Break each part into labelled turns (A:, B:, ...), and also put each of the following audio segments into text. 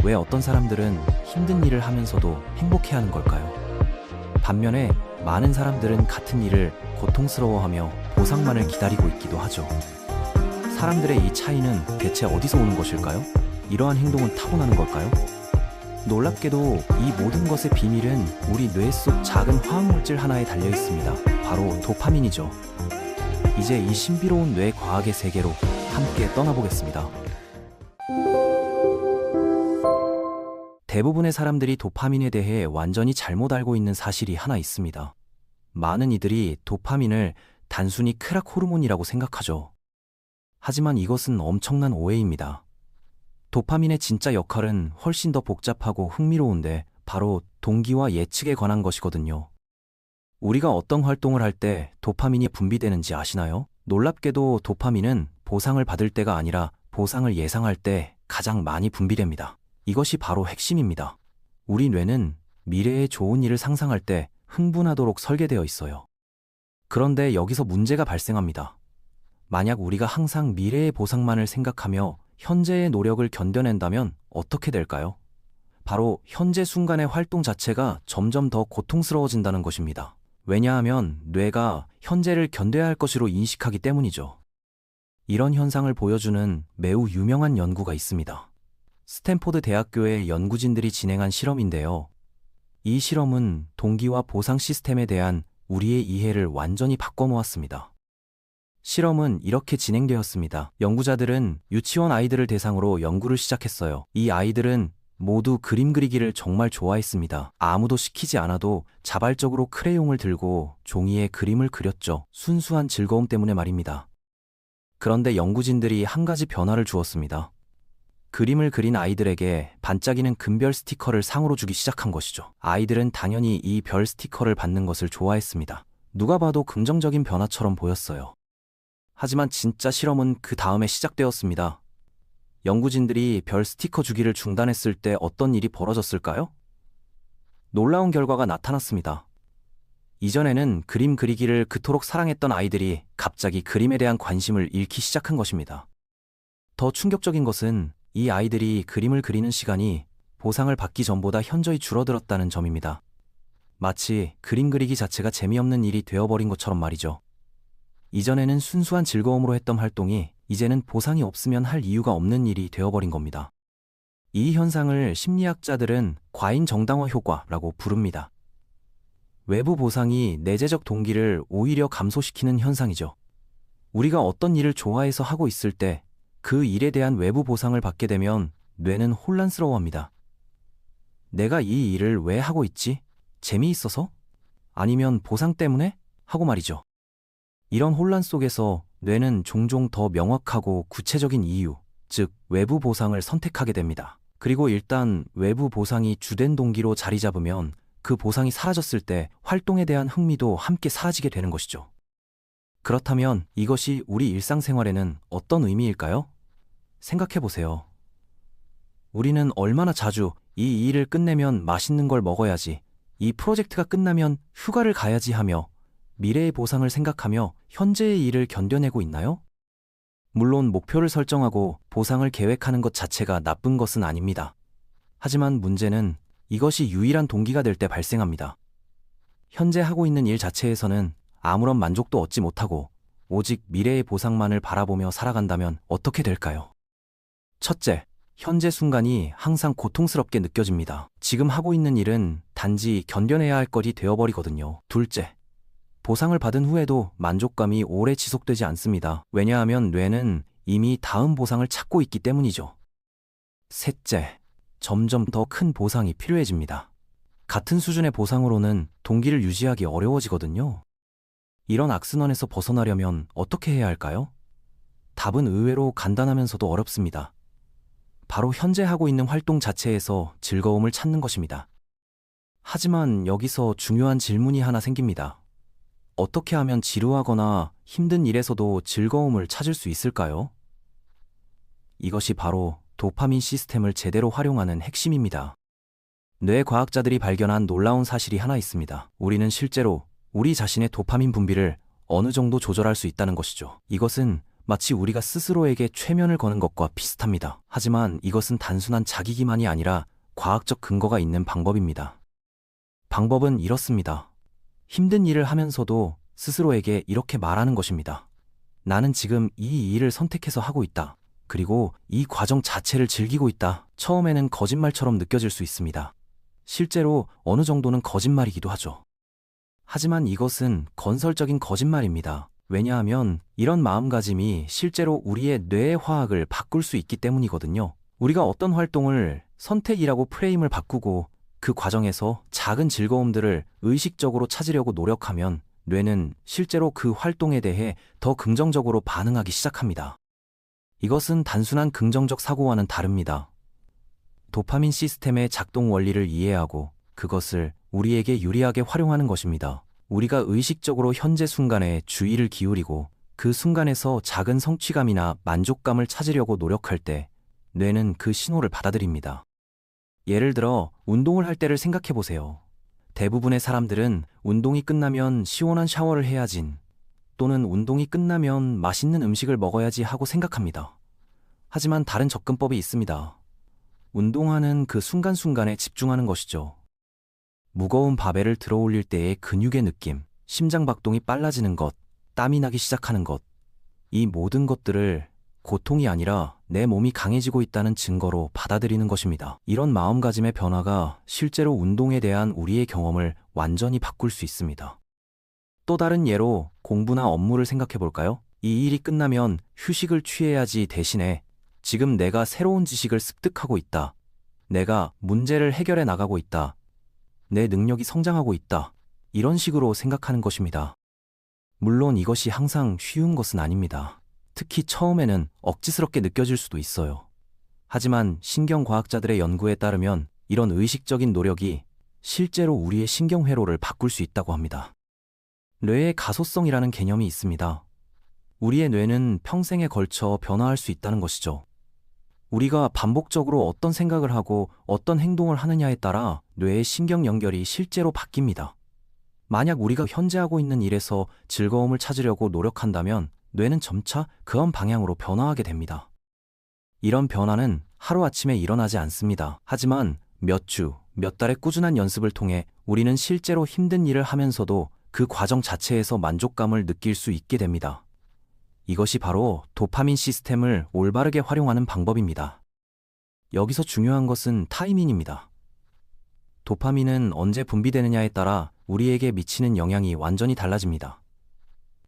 A: 왜 어떤 사람들은 힘든 일을 하면서도 행복해하는 걸까요? 반면에 많은 사람들은 같은 일을 고통스러워하며 보상만을 기다리고 있기도 하죠. 사람들의 이 차이는 대체 어디서 오는 것일까요? 이러한 행동은 타고나는 걸까요? 놀랍게도 이 모든 것의 비밀은 우리 뇌 속 작은 화학물질 하나에 달려 있습니다. 바로 도파민이죠. 이제 이 신비로운 뇌 과학의 세계로 함께 떠나보겠습니다. 대부분의 사람들이 도파민에 대해 완전히 잘못 알고 있는 사실이 하나 있습니다. 많은 이들이 도파민을 단순히 쾌락 호르몬이라고 생각하죠. 하지만 이것은 엄청난 오해입니다. 도파민의 진짜 역할은 훨씬 더 복잡하고 흥미로운데 바로 동기와 예측에 관한 것이거든요. 우리가 어떤 활동을 할 때 도파민이 분비되는지 아시나요? 놀랍게도 도파민은 보상을 받을 때가 아니라 보상을 예상할 때 가장 많이 분비됩니다. 이것이 바로 핵심입니다. 우리 뇌는 미래의 좋은 일을 상상할 때 흥분하도록 설계되어 있어요. 그런데 여기서 문제가 발생합니다. 만약 우리가 항상 미래의 보상만을 생각하며 현재의 노력을 견뎌낸다면 어떻게 될까요? 바로 현재 순간의 활동 자체가 점점 더 고통스러워진다는 것입니다. 왜냐하면 뇌가 현재를 견뎌야 할 것으로 인식하기 때문이죠. 이런 현상을 보여주는 매우 유명한 연구가 있습니다. 스탠포드 대학교의 연구진들이 진행한 실험인데요. 이 실험은 동기와 보상 시스템에 대한 우리의 이해를 완전히 바꿔놓았습니다. 실험은 이렇게 진행되었습니다. 연구자들은 유치원 아이들을 대상으로 연구를 시작했어요. 이 아이들은 모두 그림 그리기를 정말 좋아했습니다. 아무도 시키지 않아도 자발적으로 크레용을 들고 종이에 그림을 그렸죠. 순수한 즐거움 때문에 말입니다. 그런데 연구진들이 한 가지 변화를 주었습니다. 그림을 그린 아이들에게 반짝이는 금별 스티커를 상으로 주기 시작한 것이죠. 아이들은 당연히 이 별 스티커를 받는 것을 좋아했습니다. 누가 봐도 긍정적인 변화처럼 보였어요. 하지만 진짜 실험은 그 다음에 시작되었습니다. 연구진들이 별 스티커 주기를 중단했을 때 어떤 일이 벌어졌을까요? 놀라운 결과가 나타났습니다. 이전에는 그림 그리기를 그토록 사랑했던 아이들이 갑자기 그림에 대한 관심을 잃기 시작한 것입니다. 더 충격적인 것은 이 아이들이 그림을 그리는 시간이 보상을 받기 전보다 현저히 줄어들었다는 점입니다. 마치 그림 그리기 자체가 재미없는 일이 되어버린 것처럼 말이죠. 이전에는 순수한 즐거움으로 했던 활동이 이제는 보상이 없으면 할 이유가 없는 일이 되어버린 겁니다. 이 현상을 심리학자들은 과잉 정당화 효과라고 부릅니다. 외부 보상이 내재적 동기를 오히려 감소시키는 현상이죠. 우리가 어떤 일을 좋아해서 하고 있을 때 그 일에 대한 외부 보상을 받게 되면 뇌는 혼란스러워합니다. 내가 이 일을 왜 하고 있지? 재미있어서? 아니면 보상 때문에? 하고 말이죠. 이런 혼란 속에서 뇌는 종종 더 명확하고 구체적인 이유, 즉 외부 보상을 선택하게 됩니다. 그리고 일단 외부 보상이 주된 동기로 자리 잡으면 그 보상이 사라졌을 때 활동에 대한 흥미도 함께 사라지게 되는 것이죠. 그렇다면 이것이 우리 일상생활에는 어떤 의미일까요? 생각해보세요. 우리는 얼마나 자주 이 일을 끝내면 맛있는 걸 먹어야지, 이 프로젝트가 끝나면 휴가를 가야지 하며 미래의 보상을 생각하며 현재의 일을 견뎌내고 있나요? 물론 목표를 설정하고 보상을 계획하는 것 자체가 나쁜 것은 아닙니다. 하지만 문제는 이것이 유일한 동기가 될 때 발생합니다. 현재 하고 있는 일 자체에서는 아무런 만족도 얻지 못하고 오직 미래의 보상만을 바라보며 살아간다면 어떻게 될까요? 첫째, 현재 순간이 항상 고통스럽게 느껴집니다. 지금 하고 있는 일은 단지 견뎌내야 할 것이 되어버리거든요. 둘째, 보상을 받은 후에도 만족감이 오래 지속되지 않습니다. 왜냐하면 뇌는 이미 다음 보상을 찾고 있기 때문이죠. 셋째, 점점 더 큰 보상이 필요해집니다. 같은 수준의 보상으로는 동기를 유지하기 어려워지거든요. 이런 악순환에서 벗어나려면 어떻게 해야 할까요? 답은 의외로 간단하면서도 어렵습니다. 바로 현재 하고 있는 활동 자체에서 즐거움을 찾는 것입니다. 하지만 여기서 중요한 질문이 하나 생깁니다. 어떻게 하면 지루하거나 힘든 일에서도 즐거움을 찾을 수 있을까요? 이것이 바로 도파민 시스템을 제대로 활용하는 핵심입니다. 뇌과학자들이 발견한 놀라운 사실이 하나 있습니다. 우리는 실제로 우리 자신의 도파민 분비를 어느 정도 조절할 수 있다는 것이죠. 이것은 마치 우리가 스스로에게 최면을 거는 것과 비슷합니다. 하지만 이것은 단순한 자기기만이 아니라 과학적 근거가 있는 방법입니다. 방법은 이렇습니다. 힘든 일을 하면서도 스스로에게 이렇게 말하는 것입니다. 나는 지금 이 일을 선택해서 하고 있다. 그리고 이 과정 자체를 즐기고 있다. 처음에는 거짓말처럼 느껴질 수 있습니다. 실제로 어느 정도는 거짓말이기도 하죠. 하지만 이것은 건설적인 거짓말입니다. 왜냐하면 이런 마음가짐이 실제로 우리의 뇌의 화학을 바꿀 수 있기 때문이거든요. 우리가 어떤 활동을 선택이라고 프레임을 바꾸고 그 과정에서 작은 즐거움들을 의식적으로 찾으려고 노력하면 뇌는 실제로 그 활동에 대해 더 긍정적으로 반응하기 시작합니다. 이것은 단순한 긍정적 사고와는 다릅니다. 도파민 시스템의 작동 원리를 이해하고 그것을 우리에게 유리하게 활용하는 것입니다. 우리가 의식적으로 현재 순간에 주의를 기울이고 그 순간에서 작은 성취감이나 만족감을 찾으려고 노력할 때 뇌는 그 신호를 받아들입니다. 예를 들어 운동을 할 때를 생각해 보세요. 대부분의 사람들은 운동이 끝나면 시원한 샤워를 해야지 또는 운동이 끝나면 맛있는 음식을 먹어야지 하고 생각합니다. 하지만 다른 접근법이 있습니다. 운동하는 그 순간순간에 집중하는 것이죠. 무거운 바벨을 들어 올릴 때의 근육의 느낌, 심장박동이 빨라지는 것, 땀이 나기 시작하는 것, 이 모든 것들을 고통이 아니라 내 몸이 강해지고 있다는 증거로 받아들이는 것입니다. 이런 마음가짐의 변화가 실제로 운동에 대한 우리의 경험을 완전히 바꿀 수 있습니다. 또 다른 예로 공부나 업무를 생각해 볼까요? 이 일이 끝나면 휴식을 취해야지 대신에 지금 내가 새로운 지식을 습득하고 있다. 내가 문제를 해결해 나가고 있다. 내 능력이 성장하고 있다. 이런 식으로 생각하는 것입니다. 물론 이것이 항상 쉬운 것은 아닙니다. 특히 처음에는 억지스럽게 느껴질 수도 있어요. 하지만 신경과학자들의 연구에 따르면 이런 의식적인 노력이 실제로 우리의 신경회로를 바꿀 수 있다고 합니다. 뇌의 가소성이라는 개념이 있습니다. 우리의 뇌는 평생에 걸쳐 변화할 수 있다는 것이죠. 우리가 반복적으로 어떤 생각을 하고 어떤 행동을 하느냐에 따라 뇌의 신경 연결이 실제로 바뀝니다. 만약 우리가 현재 하고 있는 일에서 즐거움을 찾으려고 노력한다면 뇌는 점차 그런 방향으로 변화하게 됩니다. 이런 변화는 하루아침에 일어나지 않습니다. 하지만 몇 주, 몇 달의 꾸준한 연습을 통해 우리는 실제로 힘든 일을 하면서도 그 과정 자체에서 만족감을 느낄 수 있게 됩니다. 이것이 바로 도파민 시스템을 올바르게 활용하는 방법입니다. 여기서 중요한 것은 타이밍입니다. 도파민은 언제 분비되느냐에 따라 우리에게 미치는 영향이 완전히 달라집니다.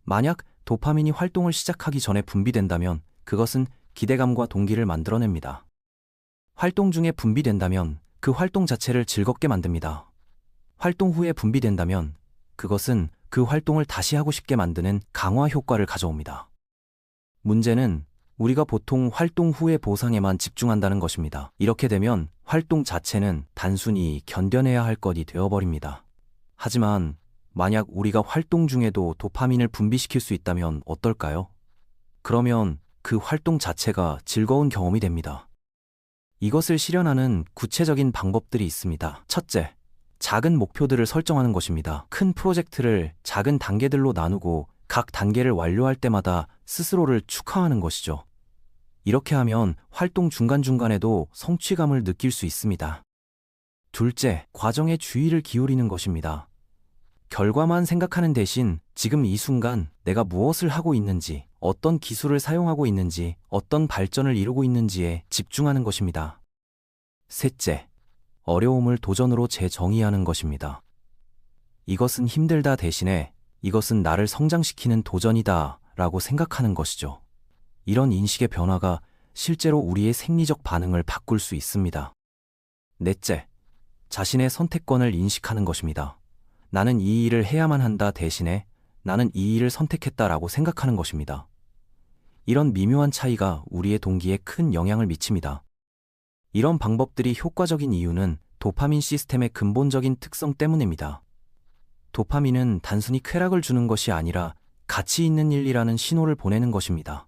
A: 만약 도파민이 활동을 시작하기 전에 분비된다면 그것은 기대감과 동기를 만들어냅니다. 활동 중에 분비된다면 그 활동 자체를 즐겁게 만듭니다. 활동 후에 분비된다면 그것은 그 활동을 다시 하고 싶게 만드는 강화 효과를 가져옵니다. 문제는 우리가 보통 활동 후의 보상에만 집중한다는 것입니다. 이렇게 되면 활동 자체는 단순히 견뎌내야 할 것이 되어버립니다. 하지만 만약 우리가 활동 중에도 도파민을 분비시킬 수 있다면 어떨까요? 그러면 그 활동 자체가 즐거운 경험이 됩니다. 이것을 실현하는 구체적인 방법들이 있습니다. 첫째, 작은 목표들을 설정하는 것입니다. 큰 프로젝트를 작은 단계들로 나누고 각 단계를 완료할 때마다 스스로를 축하하는 것이죠. 이렇게 하면 활동 중간중간에도 성취감을 느낄 수 있습니다. 둘째, 과정에 주의를 기울이는 것입니다. 결과만 생각하는 대신 지금 이 순간 내가 무엇을 하고 있는지, 어떤 기술을 사용하고 있는지, 어떤 발전을 이루고 있는지에 집중하는 것입니다. 셋째, 어려움을 도전으로 재정의하는 것입니다. 이것은 힘들다 대신에 이것은 나를 성장시키는 도전이다 라고 생각하는 것이죠. 이런 인식의 변화가 실제로 우리의 생리적 반응을 바꿀 수 있습니다. 넷째, 자신의 선택권을 인식하는 것입니다. 나는 이 일을 해야만 한다 대신에 나는 이 일을 선택했다라고 생각하는 것입니다. 이런 미묘한 차이가 우리의 동기에 큰 영향을 미칩니다. 이런 방법들이 효과적인 이유는 도파민 시스템의 근본적인 특성 때문입니다. 도파민은 단순히 쾌락을 주는 것이 아니라 가치 있는 일이라는 신호를 보내는 것입니다.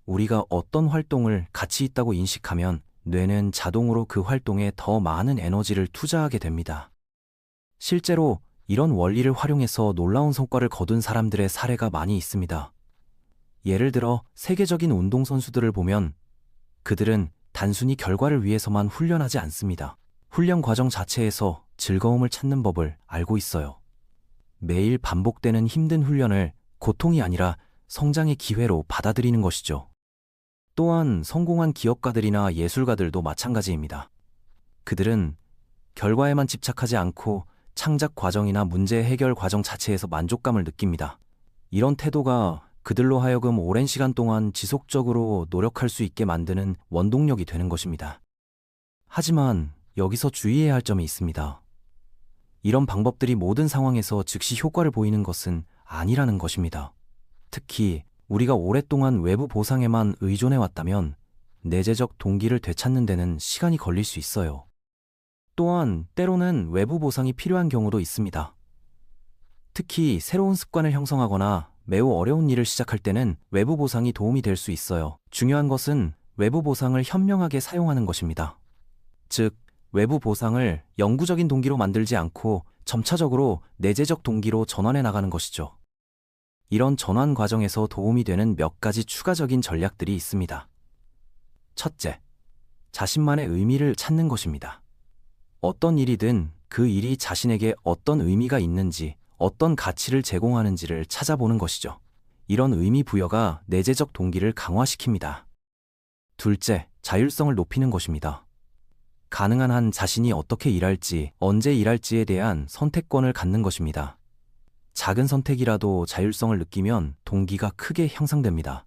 A: 우리가 어떤 활동을 가치 있다고 인식하면 뇌는 자동으로 그 활동에 더 많은 에너지를 투자하게 됩니다. 실제로 이런 원리를 활용해서 놀라운 성과를 거둔 사람들의 사례가 많이 있습니다. 예를 들어 세계적인 운동선수들을 보면 그들은 단순히 결과를 위해서만 훈련하지 않습니다. 훈련 과정 자체에서 즐거움을 찾는 법을 알고 있어요. 매일 반복되는 힘든 훈련을 고통이 아니라 성장의 기회로 받아들이는 것이죠. 또한 성공한 기업가들이나 예술가들도 마찬가지입니다. 그들은 결과에만 집착하지 않고 창작 과정이나 문제 해결 과정 자체에서 만족감을 느낍니다. 이런 태도가 그들로 하여금 오랜 시간 동안 지속적으로 노력할 수 있게 만드는 원동력이 되는 것입니다. 하지만 여기서 주의해야 할 점이 있습니다. 이런 방법들이 모든 상황에서 즉시 효과를 보이는 것은 아니라는 것입니다. 특히 우리가 오랫동안 외부 보상에만 의존해 왔다면 내재적 동기를 되찾는 데는 시간이 걸릴 수 있어요. 또한 때로는 외부 보상이 필요한 경우도 있습니다. 특히 새로운 습관을 형성하거나 매우 어려운 일을 시작할 때는 외부 보상이 도움이 될 수 있어요. 중요한 것은 외부 보상을 현명하게 사용하는 것입니다. 즉, 외부 보상을 영구적인 동기로 만들지 않고 점차적으로 내재적 동기로 전환해 나가는 것이죠. 이런 전환 과정에서 도움이 되는 몇 가지 추가적인 전략들이 있습니다. 첫째, 자신만의 의미를 찾는 것입니다. 어떤 일이든 그 일이 자신에게 어떤 의미가 있는지, 어떤 가치를 제공하는지를 찾아보는 것이죠. 이런 의미 부여가 내재적 동기를 강화시킵니다. 둘째, 자율성을 높이는 것입니다. 가능한 한 자신이 어떻게 일할지, 언제 일할지에 대한 선택권을 갖는 것입니다. 작은 선택이라도 자율성을 느끼면 동기가 크게 향상됩니다.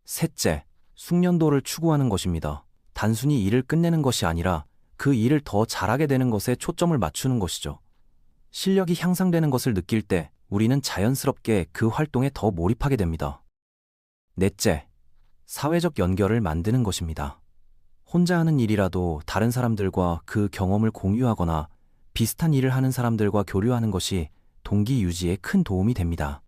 A: 셋째, 숙련도를 추구하는 것입니다. 단순히 일을 끝내는 것이 아니라 그 일을 더 잘하게 되는 것에 초점을 맞추는 것이죠. 실력이 향상되는 것을 느낄 때 우리는 자연스럽게 그 활동에 더 몰입하게 됩니다. 넷째, 사회적 연결을 만드는 것입니다. 혼자 하는 일이라도 다른 사람들과 그 경험을 공유하거나 비슷한 일을 하는 사람들과 교류하는 것이 동기 유지에 큰 도움이 됩니다.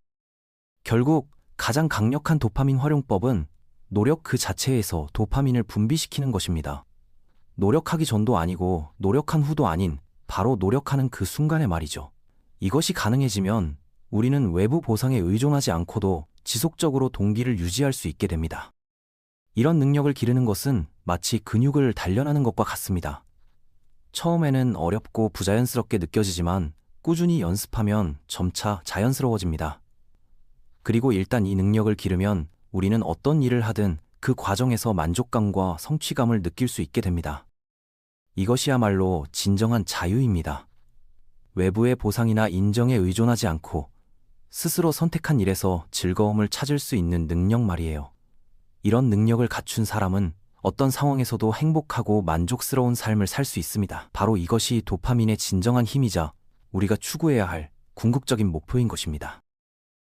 A: 결국 가장 강력한 도파민 활용법은 노력 그 자체에서 도파민을 분비시키는 것입니다. 노력하기 전도 아니고 노력한 후도 아닌 바로 노력하는 그 순간의 말이죠. 이것이 가능해지면 우리는 외부 보상에 의존하지 않고도 지속적으로 동기를 유지할 수 있게 됩니다. 이런 능력을 기르는 것은 마치 근육을 단련하는 것과 같습니다. 처음에는 어렵고 부자연스럽게 느껴지지만 꾸준히 연습하면 점차 자연스러워집니다. 그리고 일단 이 능력을 기르면 우리는 어떤 일을 하든 그 과정에서 만족감과 성취감을 느낄 수 있게 됩니다. 이것이야말로 진정한 자유입니다. 외부의 보상이나 인정에 의존하지 않고 스스로 선택한 일에서 즐거움을 찾을 수 있는 능력 말이에요. 이런 능력을 갖춘 사람은 어떤 상황에서도 행복하고 만족스러운 삶을 살 수 있습니다. 바로 이것이 도파민의 진정한 힘이자 우리가 추구해야 할 궁극적인 목표인 것입니다.